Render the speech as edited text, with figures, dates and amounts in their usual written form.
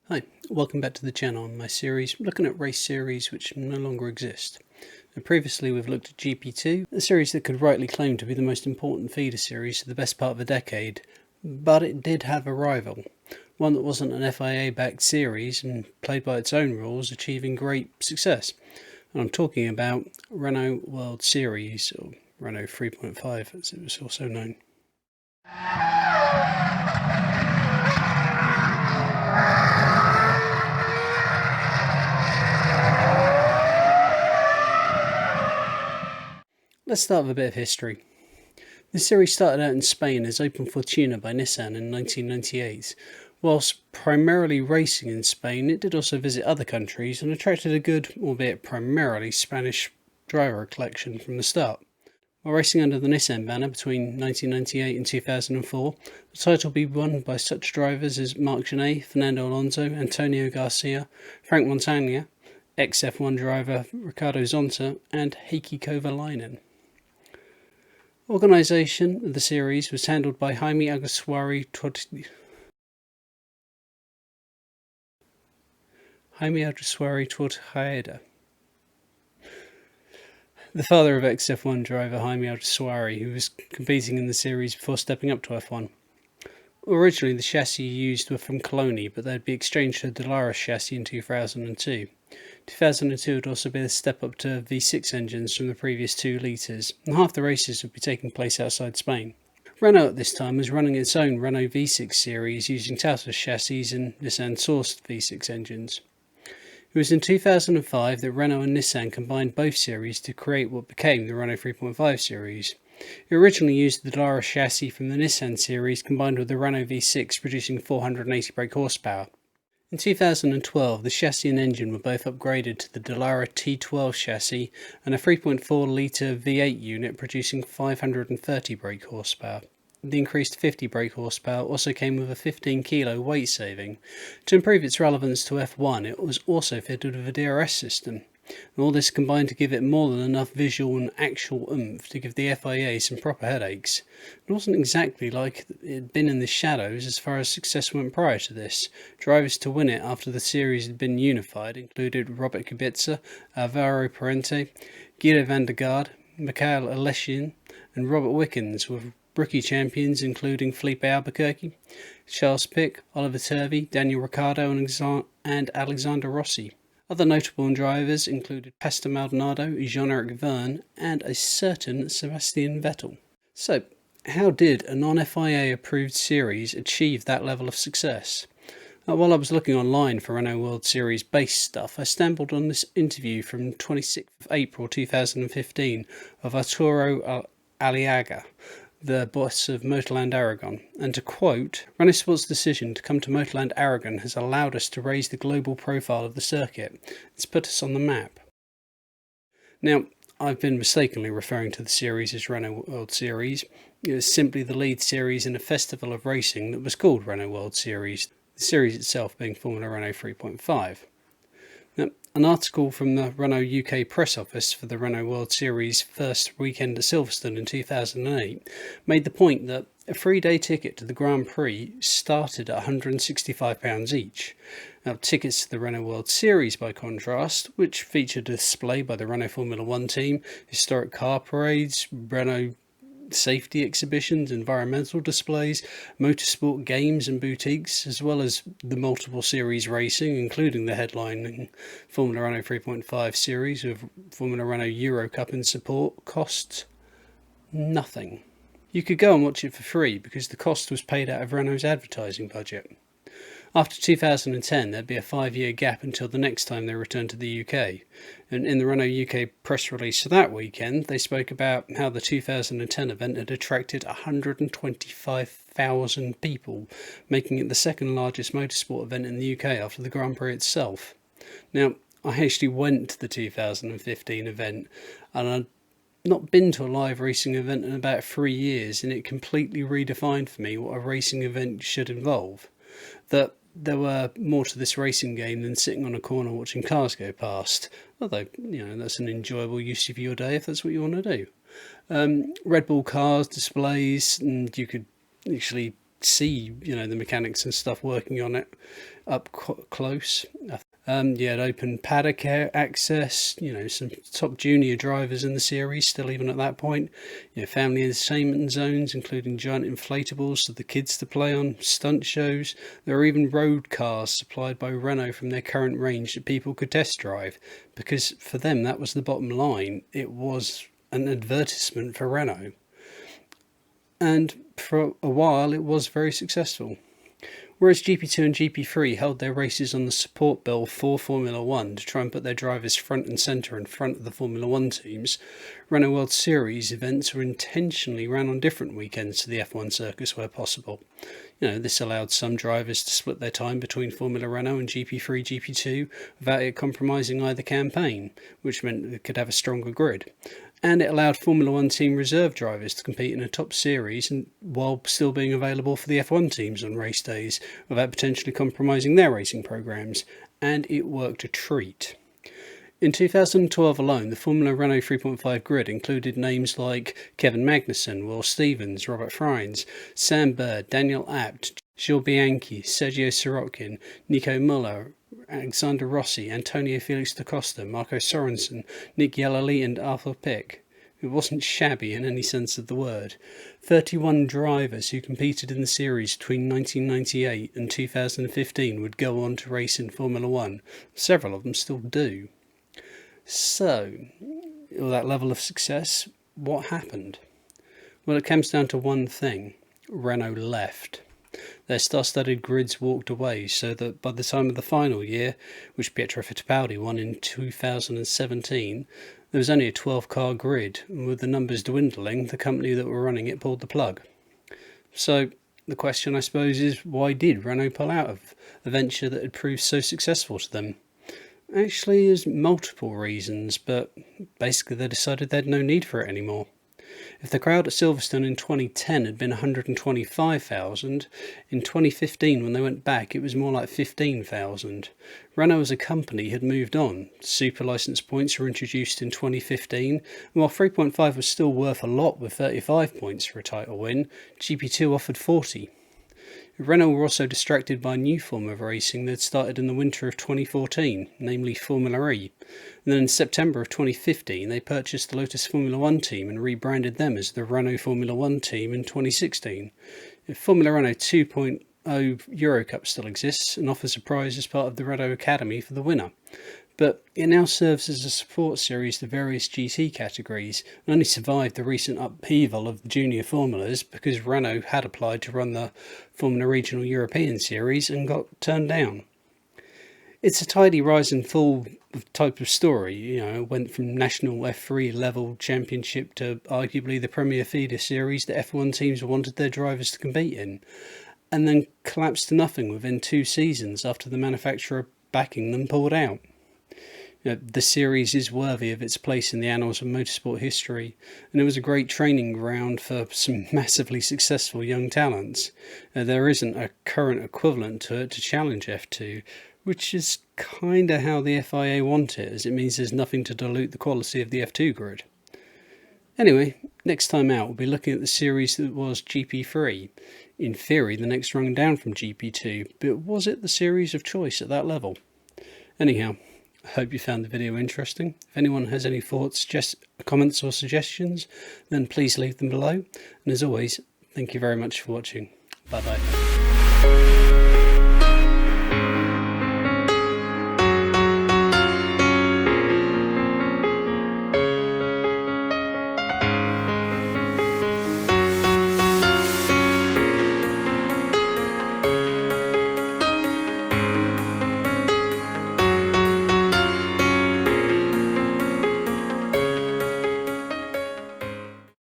Hi, welcome back to the channel on my series looking at race series which no longer exist. And previously we've looked at GP2, a series that could rightly claim to be the most important feeder series for the best part of a decade, but it did have a rival, one that wasn't an FIA backed series and played by its own rules, achieving great success. And I'm talking about Renault World Series, or Renault 3.5 as it was also known. Let's start with a bit of history. The series started out in Spain as Open Fortuna by Nissan in 1998. Whilst primarily racing in Spain, it did also visit other countries and attracted a good, albeit primarily Spanish, driver collection from the start. While racing under the Nissan banner between 1998 and 2004, the title would be won by such drivers as Marc Genet, Fernando Alonso, Antonio Garcia, Frank Montagna, ex-F1 driver Ricardo Zonta, and Heikki Kovalainen. Organisation of the series was handled by Jaime Alguersuari Tortajeda, the father of ex-F1 driver Jaime Alguersuari, who was competing in the series before stepping up to F1. Originally the chassis used were from Coloni, but they'd be exchanged to a Dallara chassis in 2002. 2002 would also be the step up to V6 engines from the previous 2 litres, and half the races would be taking place outside Spain. Renault at this time was running its own Renault V6 series using Tautas chassis and Nissan-sourced V6 engines. It was in 2005 that Renault and Nissan combined both series to create what became the Renault 3.5 series. It originally used the Dallara chassis from the Nissan series combined with the Renault V6 producing 480 brake horsepower. In 2012, the chassis and engine were both upgraded to the Dallara T12 chassis and a 3.4 litre V8 unit producing 530 brake horsepower. The increased 50 brake horsepower also came with a 15 kg weight saving. To improve its relevance to F1, it was also fitted with a DRS system. And all this combined to give it more than enough visual and actual oomph to give the FIA some proper headaches. It wasn't exactly like it had been in the shadows as far as success went prior to this. Drivers to win it after the series had been unified included Robert Kubica, Alvaro Parente, Guido van der Garde, Mikhail Aleshin and Robert Wickens, with rookie champions including Felipe Albuquerque, Charles Pic, Oliver Turvey, Daniel Ricciardo and Alexander Rossi. Other notable drivers included Pastor Maldonado, Jean-Eric Vergne, and a certain Sebastian Vettel. So, how did a non-FIA approved series achieve that level of success? While I was looking online for Renault World Series base stuff, I stumbled on this interview from 26th of April 2015 of Arturo Aliaga, the boss of Motorland Aragon, and to quote, "Renault Sport's decision to come to Motorland Aragon has allowed us to raise the global profile of the circuit. It's put us on the map." Now, I've been mistakenly referring to the series as Renault World Series. It was simply the lead series in a festival of racing that was called Renault World Series, the series itself being Formula Renault 3.5. Now, an article from the Renault UK press office for the Renault World Series first weekend at Silverstone in 2008 made the point that a 3-day ticket to the Grand Prix started at £165 each. Now, tickets to the Renault World Series, by contrast, which featured a display by the Renault Formula 1 team, historic car parades, Renault safety exhibitions, environmental displays, motorsport games and boutiques, as well as the multiple series racing, including the headlining Formula Renault 3.5 series with Formula Renault Euro Cup in support, cost nothing. You could go and watch it for free because the cost was paid out of Renault's advertising budget. After 2010, there'd be a 5-year gap until the next time they returned to the UK. And in the Renault UK press release for that weekend, they spoke about how the 2010 event had attracted 125,000 people, making it the second largest motorsport event in the UK after the Grand Prix itself. Now, I actually went to the 2015 event, and I'd not been to a live racing event in about 3 years, and it completely redefined for me what a racing event should involve. That there were more to this racing game than sitting on a corner watching cars go past. Although, that's an enjoyable use of your day if that's what you want to do. Red Bull cars, displays, and you could actually see, the mechanics and stuff working on it up close. You had open paddock access, some top junior drivers in the series still even at that point. Family entertainment zones, including giant inflatables for the kids to play on, stunt shows. There were even road cars supplied by Renault from their current range that people could test drive, because for them that was the bottom line. It was an advertisement for Renault. And for a while it was very successful. Whereas GP2 and GP3 held their races on the support bill for Formula 1 to try and put their drivers front and centre in front of the Formula 1 teams, Renault World Series events were intentionally ran on different weekends to the F1 circus where possible. This allowed some drivers to split their time between Formula Renault and GP3, GP2 without it compromising either campaign, which meant they could have a stronger grid. And it allowed Formula 1 team reserve drivers to compete in a top series and while still being available for the F1 teams on race days without potentially compromising their racing programs. And it worked a treat. In 2012 alone, the Formula Renault 3.5 grid included names like Kevin Magnussen, Will Stevens, Robert Freins, Sam Bird, Daniel Abt, Gilles Bianchi, Sergio Sirotkin, Nico Muller, Alexander Rossi, Antonio Felix da Costa, Marco Sorensen, Nick Yalali and Arthur Pick. It wasn't shabby in any sense of the word. 31 drivers who competed in the series between 1998 and 2015 would go on to race in Formula 1. Several of them still do. So, with that level of success, what happened? Well, it comes down to one thing. Renault left. Their star-studded grids walked away, so that by the time of the final year, which Pietro Fittipaldi won in 2017, there was only a 12-car grid, and with the numbers dwindling, the company that were running it pulled the plug. So, the question, I suppose, is why did Renault pull out of a venture that had proved so successful to them? Actually, there's multiple reasons, but basically they decided they had no need for it anymore. If the crowd at Silverstone in 2010 had been 125,000, in 2015 when they went back it was more like 15,000. Renault as a company had moved on. Super license points were introduced in 2015, and while 3.5 was still worth a lot with 35 points for a title win, GP2 offered 40. Renault were also distracted by a new form of racing that started in the winter of 2014, namely Formula E. And then in September of 2015 they purchased the Lotus Formula 1 team and rebranded them as the Renault Formula 1 team in 2016. Formula Renault 2.0 Eurocup still exists and offers a prize as part of the Renault Academy for the winner. But it now serves as a support series to various GT categories and only survived the recent upheaval of the junior formulas because Renault had applied to run the Formula Regional European Series and got turned down. It's a tidy rise and fall type of story. It went from national F3 level championship to arguably the Premier Feeder Series that F1 teams wanted their drivers to compete in, and then collapsed to nothing within 2 seasons after the manufacturer backing them pulled out. The series is worthy of its place in the annals of motorsport history, and it was a great training ground for some massively successful young talents. There isn't a current equivalent to it to challenge F2, which is kinda how the FIA want it, as it means there's nothing to dilute the quality of the F2 grid. Anyway, next time out we'll be looking at the series that was GP3. In theory, the next rung down from GP2, but was it the series of choice at that level? Anyhow, I hope you found the video interesting. If anyone has any thoughts, comments or suggestions, then please leave them below. And as always, thank you very much for watching. Bye bye.